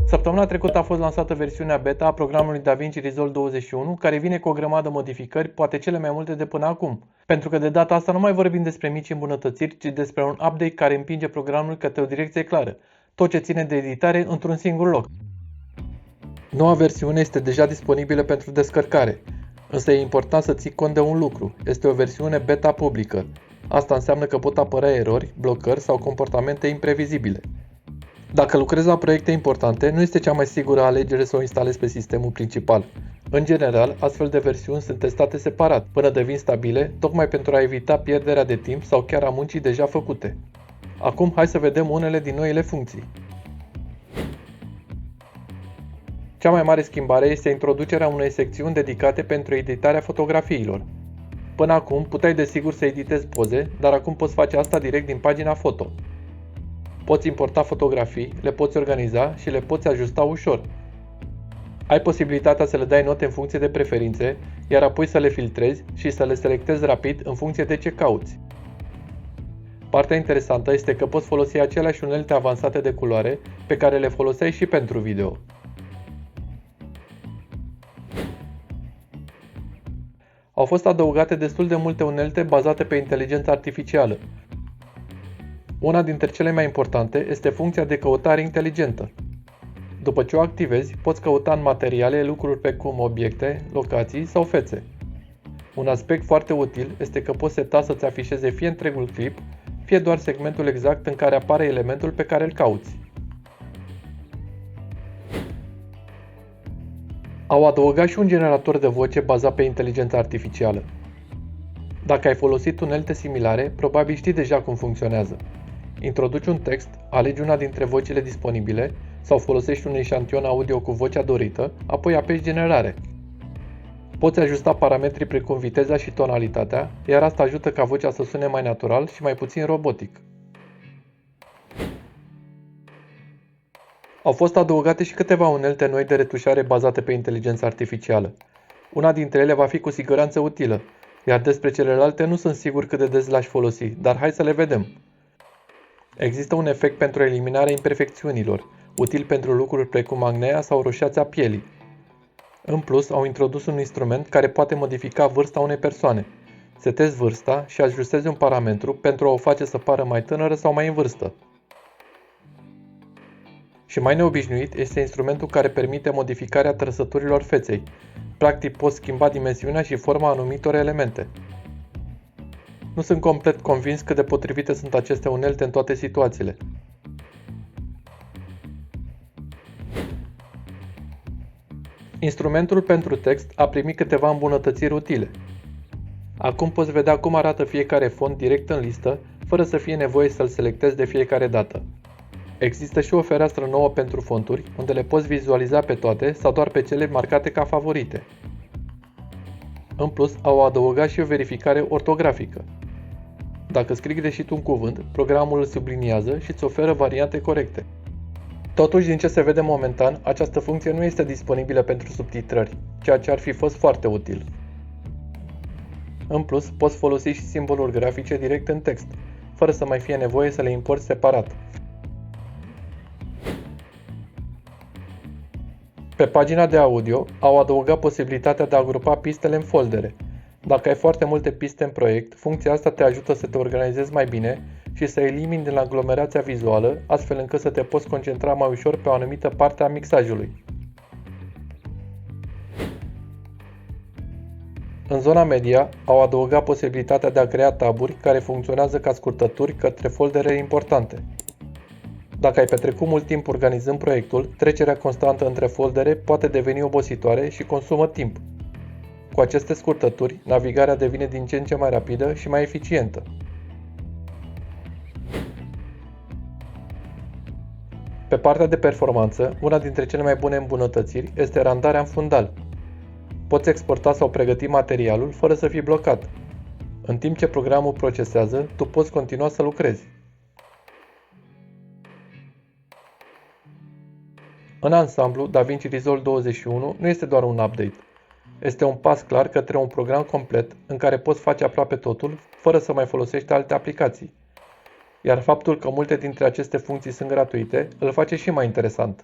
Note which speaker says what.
Speaker 1: Săptămâna trecută a fost lansată versiunea beta a programului DaVinci Resolve 21, care vine cu o grămadă modificări, poate cele mai multe de până acum. Pentru că de data asta nu mai vorbim despre mici îmbunătățiri, ci despre un update care împinge programul către o direcție clară. Tot ce ține de editare într-un singur loc. Noua versiune este deja disponibilă pentru descărcare, însă e important să ții cont de un lucru. Este o versiune beta publică. Asta înseamnă că pot apărea erori, blocări sau comportamente imprevizibile. Dacă lucrezi la proiecte importante, nu este cea mai sigură alegere să o instalezi pe sistemul principal. În general, astfel de versiuni sunt testate separat, până devin stabile, tocmai pentru a evita pierderea de timp sau chiar a muncii deja făcute. Acum hai să vedem unele din noile funcții. Cea mai mare schimbare este introducerea unei secțiuni dedicate pentru editarea fotografiilor. Până acum puteai desigur să editezi poze, dar acum poți face asta direct din pagina foto. Poți importa fotografii, le poți organiza și le poți ajusta ușor. Ai posibilitatea să le dai note în funcție de preferințe, iar apoi să le filtrezi și să le selectezi rapid în funcție de ce cauți. Partea interesantă este că poți folosi aceleași unelte avansate de culoare pe care le foloseai și pentru video. Au fost adăugate destul de multe unelte bazate pe inteligența artificială. Una dintre cele mai importante este funcția de căutare inteligentă. După ce o activezi, poți căuta în materiale lucruri precum obiecte, locații sau fețe. Un aspect foarte util este că poți seta să-ți afișeze fie întregul clip, fie doar segmentul exact în care apare elementul pe care îl cauți. Au adăugat și un generator de voce bazat pe inteligența artificială. Dacă ai folosit unelte similare, probabil știi deja cum funcționează. Introduci un text, alegi una dintre vocile disponibile sau folosești un eșantion audio cu vocea dorită, apoi apeși generare. Poți ajusta parametrii precum viteza și tonalitatea, iar asta ajută ca vocea să sune mai natural și mai puțin robotic. Au fost adăugate și câteva unelte noi de retușare bazate pe inteligența artificială. Una dintre ele va fi cu siguranță utilă, iar despre celelalte nu sunt sigur cât de des le-aș folosi, dar hai să le vedem. Există un efect pentru eliminarea imperfecțiunilor, util pentru lucruri precum acnea sau roșația pielii. În plus, au introdus un instrument care poate modifica vârsta unei persoane. Setezi vârsta și ajustezi un parametru pentru a o face să pară mai tânără sau mai în vârstă. Și mai neobișnuit este instrumentul care permite modificarea trăsăturilor feței. Practic poți schimba dimensiunea și forma anumitor elemente. Nu sunt complet convins cât de potrivite sunt aceste unelte în toate situațiile. Instrumentul pentru text a primit câteva îmbunătățiri utile. Acum poți vedea cum arată fiecare font direct în listă, fără să fie nevoie să-l selectezi de fiecare dată. Există și o fereastră nouă pentru fonturi, unde le poți vizualiza pe toate sau doar pe cele marcate ca favorite. În plus, au adăugat și o verificare ortografică. Dacă scrii greșit un cuvânt, programul îl subliniază și îți oferă variante corecte. Totuși, din ce se vede momentan, această funcție nu este disponibilă pentru subtitrări, ceea ce ar fi fost foarte util. În plus, poți folosi și simboluri grafice direct în text, fără să mai fie nevoie să le importi separat. Pe pagina de audio au adăugat posibilitatea de a grupa pistele în foldere. Dacă ai foarte multe piste în proiect, funcția asta te ajută să te organizezi mai bine și să elimini din aglomerația vizuală, astfel încât să te poți concentra mai ușor pe o anumită parte a mixajului. În zona media au adăugat posibilitatea de a crea taburi care funcționează ca scurtături către foldere importante. Dacă ai petrecut mult timp organizând proiectul, trecerea constantă între foldere poate deveni obositoare și consumă timp. Cu aceste scurtături, navigarea devine din ce în ce mai rapidă și mai eficientă. Pe partea de performanță, una dintre cele mai bune îmbunătățiri este randarea în fundal. Poți exporta sau pregăti materialul fără să fii blocat. În timp ce programul procesează, tu poți continua să lucrezi. În ansamblu, DaVinci Resolve 21 nu este doar un update. Este un pas clar către un program complet în care poți face aproape totul fără să mai folosești alte aplicații. Iar faptul că multe dintre aceste funcții sunt gratuite îl face și mai interesant.